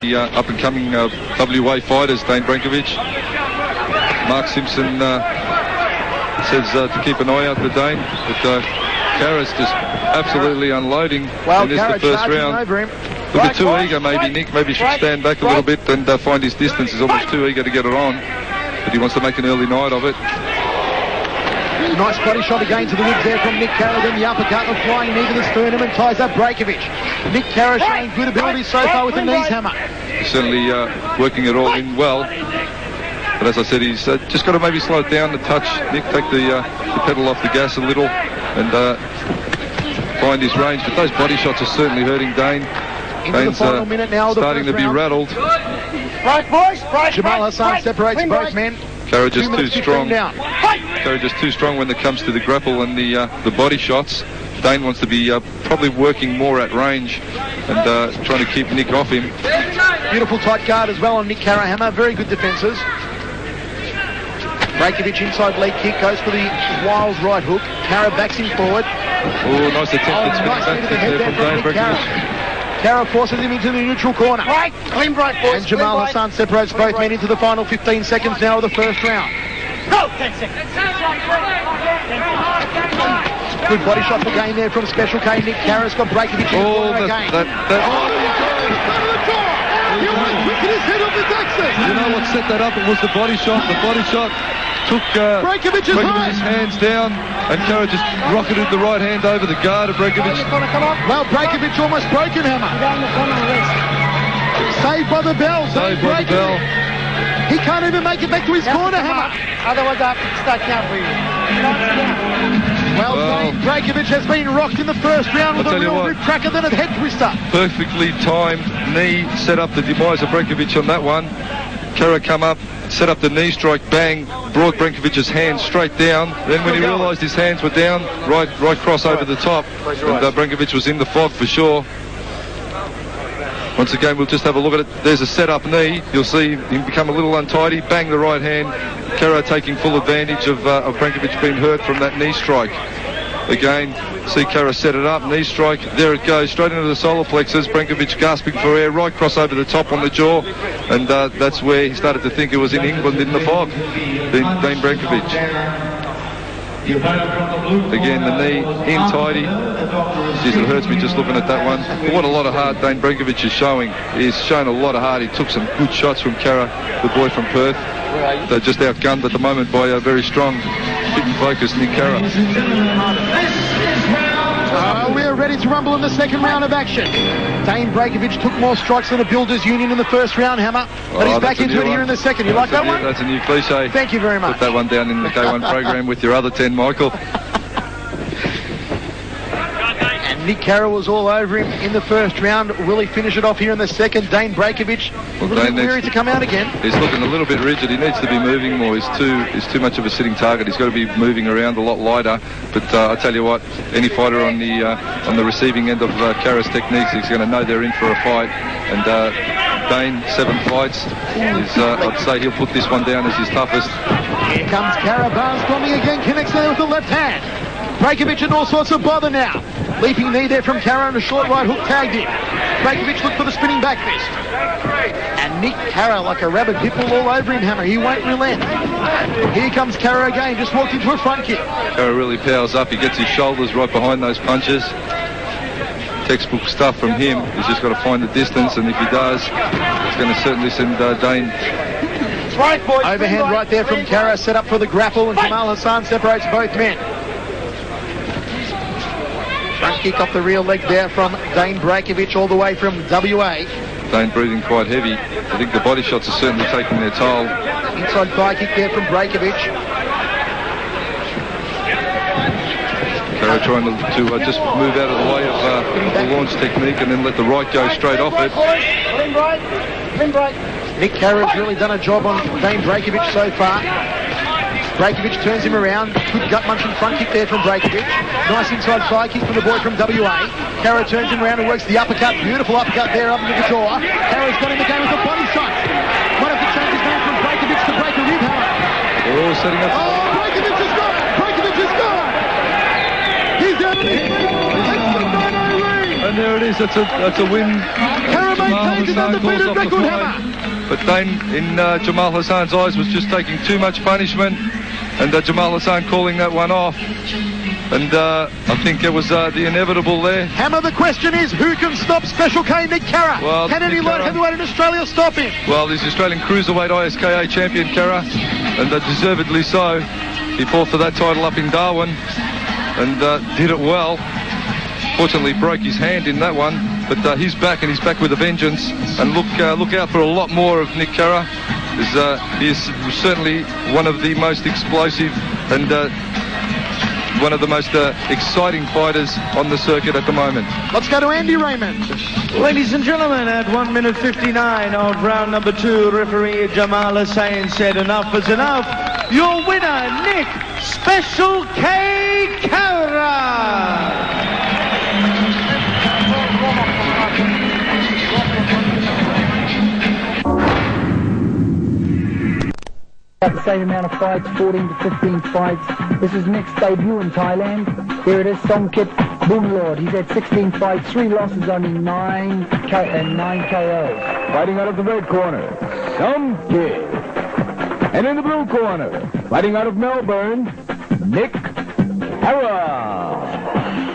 The up-and-coming WA fighters, Dane Brankovic. Mark Simpson says to keep an eye out for Dane, but Kara's just absolutely unloading in this the first round. Look, too eager maybe, Nick. Maybe should stand back a little bit and find his distance. He's almost too eager to get it on, but he wants to make an early night of it. Nice body shot again to the ribs there from Nick Kara, then the uppercut, the flying knee to the sternum and ties up Brankovic. Nick Kara showing good ability so far with the knees hammer. He's certainly working it all in well. But as I said, he's just got to maybe slow it down a touch. Nick, take the pedal off the gas a little and find his range. But those body shots are certainly hurting Dane. Dane's starting to be rattled. Right, boys. Right, Jamal Hassan separates both men. Kara just too strong. Kara just too strong when it comes to the grapple and the body shots. Dane wants to be probably working more at range and trying to keep Nick off him. Beautiful tight guard as well on Nick Kara hammer. Very good defences. Brankovic inside leg kick, goes for the wild right hook. Kara backs him forward. Oh, nice attempt. Nice knee to the head there from Nick Kara. Kara forces him into the neutral corner. Right, clean right, boys. And Jamal Hassan separates both men into the final 15 seconds now of the first round. Go! 10 seconds. Good body shot again there from Special K. Nick Kara's got Brankovic in the corner again. You know what set that up? It was the body shot. The body shot took Brankovic's hands down, and Kara just rocketed the right hand over the guard of Brankovic. Well, Brankovic almost broken hammer. Saved by the bell. Saved by the bell. He can't even make it back to his corner hammer. Otherwise, I have to start now for you. Well, Dane Brankovic has been rocked in the first round with a real rib cracker, then a head twister. Perfectly timed knee set up the demise of Brankovic on that one. Kara come up, set up the knee strike, bang, brought Brankovic's hands straight down. Then when he realised his hands were down, right cross over the top, and Brankovic was in the fog for sure. Once again, we'll just have a look at it. There's a set-up knee. You'll see him become a little untidy. Bang the right hand. Kara taking full advantage of Brankovic being hurt from that knee strike. Again, see Kara set it up. Knee strike. There it goes. Straight into the solar plexus. Brankovic gasping for air. Right cross over the top on the jaw. And that's where he started to think it was in England in the fog. Dane Brankovic. Again, the knee in tidy. Jeez, it hurts me just looking at that one. But what a lot of heart Dane Brankovic is showing. He's shown a lot of heart. He took some good shots from Kara, the boy from Perth. They're just outgunned at the moment by a very strong, fit and focused Nick Kara. We're ready to rumble in the second round of action. Dane Brankovic took more strikes than a builders union in the first round, hammer. But he's back into it here in the second. You like that one? That's a new cliche. Thank you very much. Put that one down in the K1 program with your other 10, Michael. And Nick Kara was all over him in the first round. Will he finish it off here in the second? Dane Brankovic a little bit weary to come out again. He's looking a little bit rigid. He needs to be moving more. He's too much of a sitting target. He's got to be moving around a lot lighter. But I tell you what, any fighter on the receiving end of Kara's techniques is going to know they're in for a fight. And Dane, 7 fights. I'd say he'll put this one down as his toughest. Here comes Kara, barnstorming again, connects there with the left hand. Brankovic in all sorts of bother now. Leaping knee there from Kara and a short right hook tagged him. Brankovic looked for the spinning back fist. And Nick Kara, like a rabid pit bull, all over him, hammer. He won't relent. Here comes Kara again, just walked into a front kick. Kara really powers up. He gets his shoulders right behind those punches. Textbook stuff from him. He's just got to find the distance, and if he does, it's going to certainly send Dane. Right, boys. Overhand right there from Kara, set up for the grapple, and Jamal Hassan separates both men. Front kick off the rear leg there from Dane Brankovic all the way from WA. Dane breathing quite heavy. I think the body shots are certainly taking their toll. Inside thigh kick there from Brankovic. Kara trying to just move out of the way of the launch technique and then let the right go straight off it. Nick Kara has really done a job on Dane Brankovic so far. Brankovic turns him around. Good gut-munching front kick there from Brankovic. Nice inside thigh kick from the boy from WA. Kara turns him around and works the uppercut. Beautiful uppercut there up into the jaw. Kara's got him again with a body shot. Might have to change his name from Brankovic to break a rib hammer. They're all setting up. Oh, Brankovic is gone! Brankovic is gone! He's out of his feet. It's the 9-0 ring. And there it is. That's a win. Kara maintains his undefeated record, Hammer. But Dane, in Jamal Hassan's eyes, was just taking too much punishment, and Jamal Hassan calling that one off. And I think it was the inevitable there. Hammer, the question is, who can stop Special K Nick Carra? Well, can any light heavyweight in Australia stop him? Well, there's Australian Cruiserweight ISKA champion Carra, and deservedly so. He fought for that title up in Darwin and did it well. Fortunately, broke his hand in that one, but he's back, and he's back with a vengeance. And look out for a lot more of Nick Carra. He is certainly one of the most explosive and one of the most exciting fighters on the circuit at the moment. Let's go to Andy Raymond. Ladies and gentlemen, at 1 minute 59 of round number 2, referee Jamal Hussain said enough is enough. Your winner, Nick Special K Carra. The same amount of fights, 14 to 15 fights. This is Nick's debut in Thailand. Here it is, Songkit Boomlord. He's had 16 fights, 3 losses, only 9 KOs. Fighting out of the red corner, Songkit. And in the blue corner, fighting out of Melbourne, Nick Carra.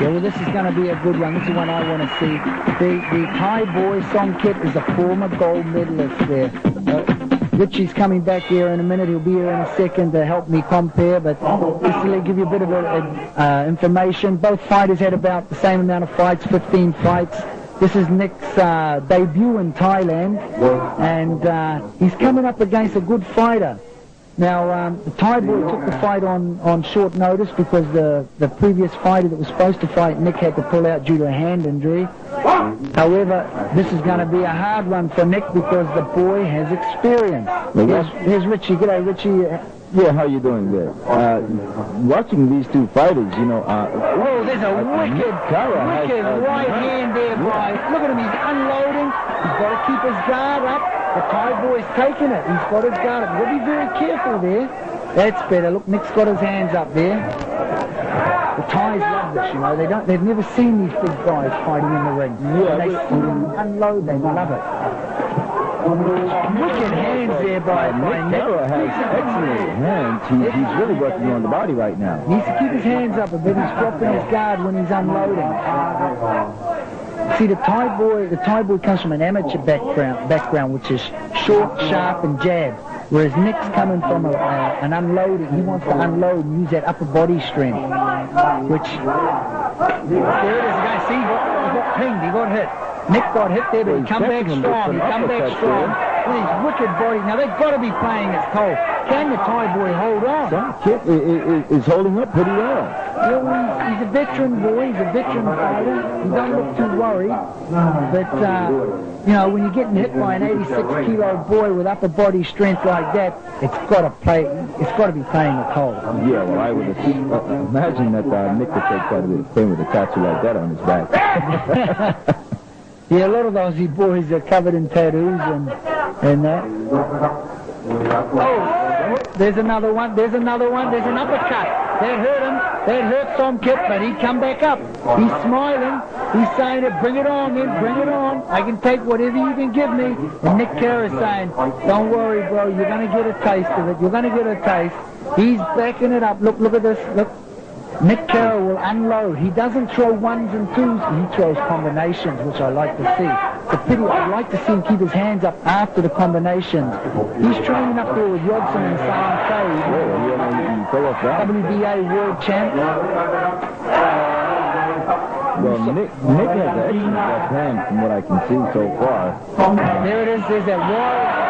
Yeah, well, this is going to be a good one. This is one I want to see. The Thai boy, Songkit, is a former gold medalist there. Richie's coming back here in a minute. He'll be here in a second to help me compare, but just to give you a bit of information. Both fighters had about the same amount of fights, 15 fights. This is Nick's debut in Thailand, and he's coming up against a good fighter. Now, the Thai boy took the fight on short notice because the previous fighter that was supposed to fight Nick had to pull out due to a hand injury. However, this is going to be a hard one for Nick because the boy has experience. Here's Richie. G'day, Richie. Yeah, how you doing there? Watching these two fighters, you know... oh, there's a wicked right hand there, boy. Look at him, he's unloading. He's got to keep his guard up. The Thai boy's taking it. He's got his guard up. He's got to be very careful there. That's better. Look, Nick's got his hands up there. The Thais love this, you know. They've never seen these big guys fighting in the ring. Yeah, when they see them unload, they love it. Wicked hands there by Nick. Carra has excellent hands. He's really working on the body right now. He needs to keep his hands up a bit. He's dropping his guard when he's unloading. See, the Thai boy comes from an amateur background, which is short, sharp, and jab. Whereas Nick's coming from an unloading. He wants to unload and use that upper body strength. Which, there it is again. See, he got pinged, he got hit. Nick got hit there, but he come back strong. He come back strong with his wicked body. Now, they've got to be playing it cold. Can the Thai boy hold on? Songkit is holding up pretty well. Yeah, well, he's a veteran boy. He's a veteran fighter. He don't look too worried. But, you know, when you're getting hit by an 86-kilo boy with upper body strength like that, it's got to be playing it cold. Yeah, well, I would imagine that Nick would take quite a bit of pain with a tattoo like that on his back. Yeah, a lot of those boys are covered in tattoos and that. Oh, there's another one. There's an uppercut. That hurt him. That hurt Songkit, but he come back up. He's smiling. He's saying, bring it on, man, bring it on. I can take whatever you can give me. And Nick Carra is saying, don't worry, bro. You're going to get a taste of it. You're going to get a taste. He's backing it up. Look at this. Look. Nick Carra will unload. He doesn't throw ones and twos. He throws combinations, which I like to see. It's a pity. I'd like to see him keep his hands up after the combinations. He's training up there with Yodson and Sam Fade. WBA world champ. Well, Nick has an excellent left hand from what I can see so far. There it is. There's that wall.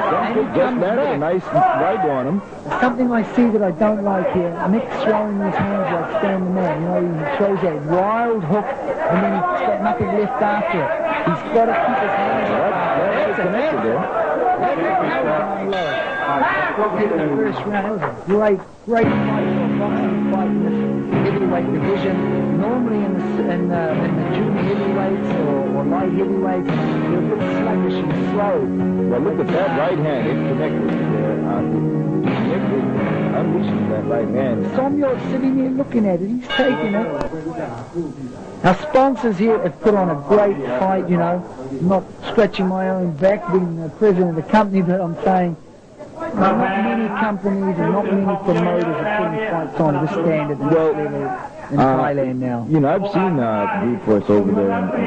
And he comes back. A nice right on him. Something I see that I don't like here. Nick's throwing his hands like Stan the Man. You know, he throws that wild hook, and then he's got nothing left after it. He's got to keep his hands up. That's a connected there. That was the first round. It was a great fight for a boxing fight in this heavyweight division. Normally in the junior heavyweights or light heavyweights, they're a bit sluggish and slow. Well, look at that right hand. It's connected there. Nick unleashing that right hand. Somyo's sitting here looking at it. He's taking it. Our sponsors here have put on a great fight, you know. I'm not scratching my own back being the president of the company, but I'm saying not many companies and not many promoters are putting fights on this standard and this level in Thailand now. You know, I've seen Brute Force over there in the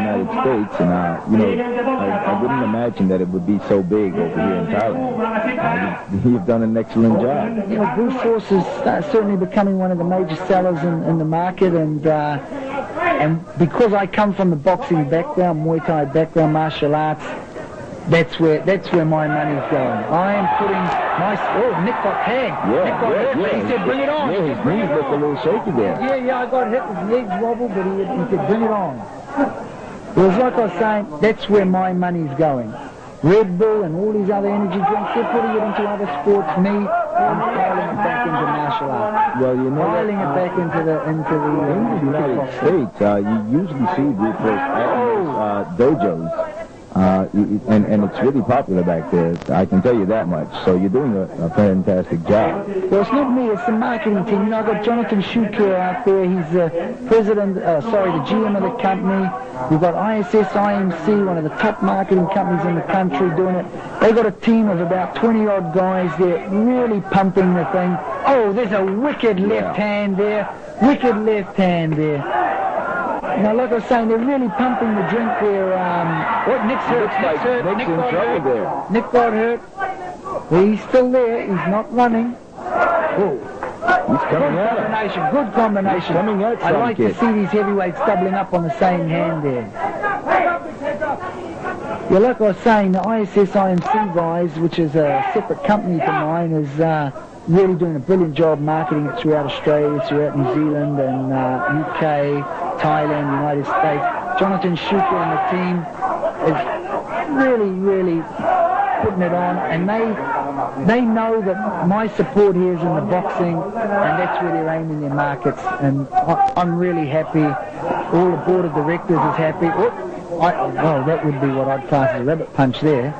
United States, and you know, I wouldn't imagine that it would be so big over here in Thailand. You've done an excellent job. You know, Brute Force is certainly becoming one of the major sellers in the market, and because I come from the boxing background, Muay Thai background, martial arts, that's where my money's going. I am putting my... Oh, Nick got tagged. Yeah, Nick got hit. yeah. He said, bring it on. Yeah, his knees look a little shaky there. Yeah, I got hit. His legs wobbled, but he said, bring it on. It was like I was saying, that's where my money's going. Red Bull and all these other energy drinks, they're putting it into other sports. Me, I'm filing it back into martial arts. Well, you know, filing it back into the in the United States, you usually see Brute Force at dojos. And it's really popular back there. I can tell you that much. So you're doing a fantastic job. Well, it's not me. It's the marketing team. You know, I've got Jonathan Shukir out there. He's the president, the GM of the company. We've got ISS IMC, one of the top marketing companies in the country, doing it. They've got a team of about 20-odd guys there really pumping the thing. Oh, there's a wicked left hand there. Wicked left hand there. Now, like I was saying, they're really pumping the drink there. Nick's hurt. Nick got hurt. Well, he's still there. He's not running. Oh, he's coming out. Good combination. Coming out. I like to see these heavyweights doubling up on the same hand there. Yeah, like I was saying, the ISS IMC guys, which is a separate company to mine, is really doing a brilliant job marketing it throughout Australia, throughout New Zealand and UK, Thailand, United States. Jonathan Shuker and the team is really putting it on, and they know that my support here is in the boxing, and that's where they're aiming their markets, and I'm really happy. All the board of directors is happy. Well, that would be what I'd class as a rabbit punch there.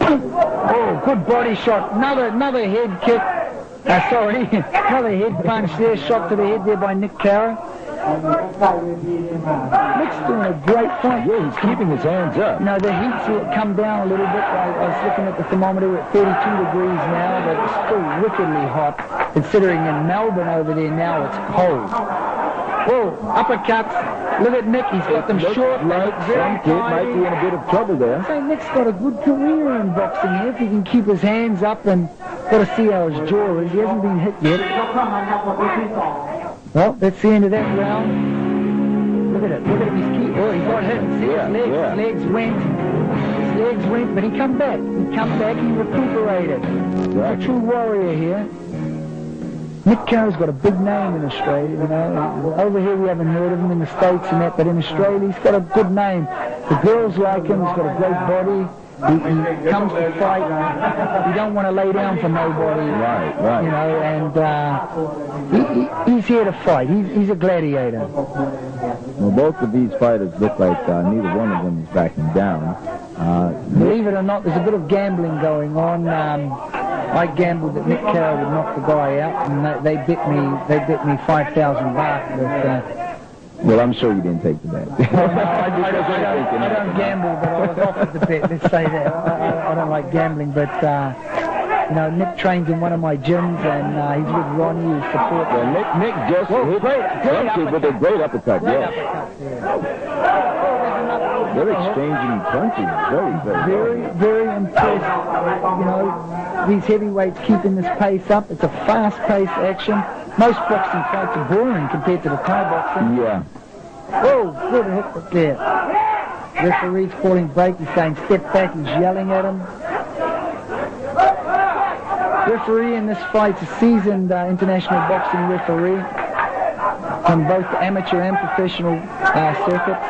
Oh, good body shot. Another head kick. Sorry, another head punch there. Shot to the head there by Nick Cara. Nick's doing a great fight. Yeah, he's keeping his hands up. No, the heat's come down a little bit. I was looking at the thermometer. We're at 32 degrees now, but it's still wickedly hot. Considering in Melbourne over there now, it's cold. Whoa, uppercuts. Look at Nick. He's got them short. Like some kid might be in a bit of trouble there. I say Nick's got a good career in boxing here. If he can keep his hands up, and got to see how his jaw is. He hasn't been hit yet. Well, that's the end of that round. Look at it. Look at him. He's keep. Oh, he got hit. See his legs. His legs went. His legs went, but he come back. He recuperated. He's a true warrior here. Nick Cara's got a big name in Australia, you know. Over here we haven't heard of him in the States and that, but in Australia he's got a good name. The girls like him. He's got a great body. He comes to fight. He don't want to lay down for nobody. Right. You know, and he's here to fight. He's a gladiator. Well, both of these fighters look like neither one of them is backing down. Believe it or not, there's a bit of gambling going on. I gambled that Nick Cara would knock the guy out, and they bet me $5,000 baht. Well, I'm sure you didn't take the bet. I don't gamble, but I was offered the bet. Let's say that. I don't like gambling, but you know, Nick trains in one of my gyms, and he's with Ronnie, who supports. Well, Nick just hit punches with a great uppercut. They're exchanging punches. Very impressed. You know, these heavyweights keeping this pace up. It's a fast-paced action. Most boxing fights are boring compared to the Thai boxing. Yeah. Oh, good hit there. Referee's calling break. He's saying step back. He's yelling at him. Referee in this fight's a seasoned international boxing referee from both amateur and professional circuits.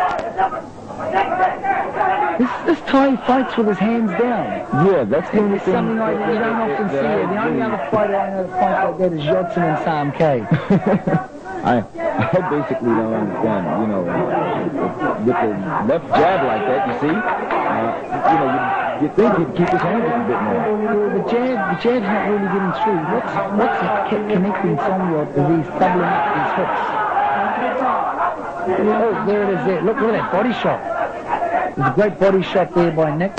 This Thai fights with his hands down. Yeah, that's the only thing. Something like that you don't often see. The only other fighter I know that fights like that is Yodson and Sam K. I basically don't understand, you know, with the left jab like that, you see, you know, you you'd think he'd keep his hands up a bit more. Yeah, the jab's not really getting through. What's connecting Somyot to these doubling up these hooks? Oh, there it is there. Look at that body shot. There's a great body shot there by Nick.